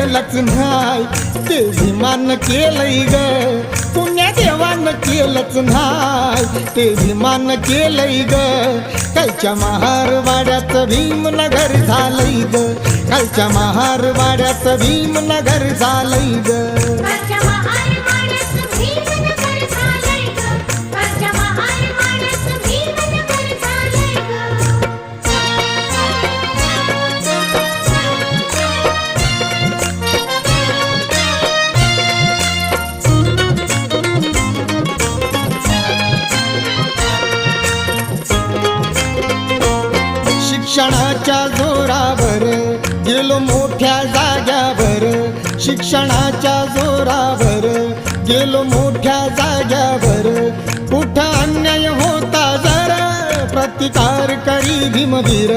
केलंच नाही ते विमान केलंय ग पुण्या देवानं केलंच नाही ते विमान केलंय ग कालच्या महारवाड्याचं भीमनगर झालंय ग कालच्या महारवाड्याचं भीमनगर झालंय ग शिक्षणाच्या जोरावर गेलो मोठ्या जाग्यावर शिक्षणाच्या जोरावर गेलो मोठ्या जाग्यावर कुठं अन्याय होता जरा प्रतिकार करी भीमवीर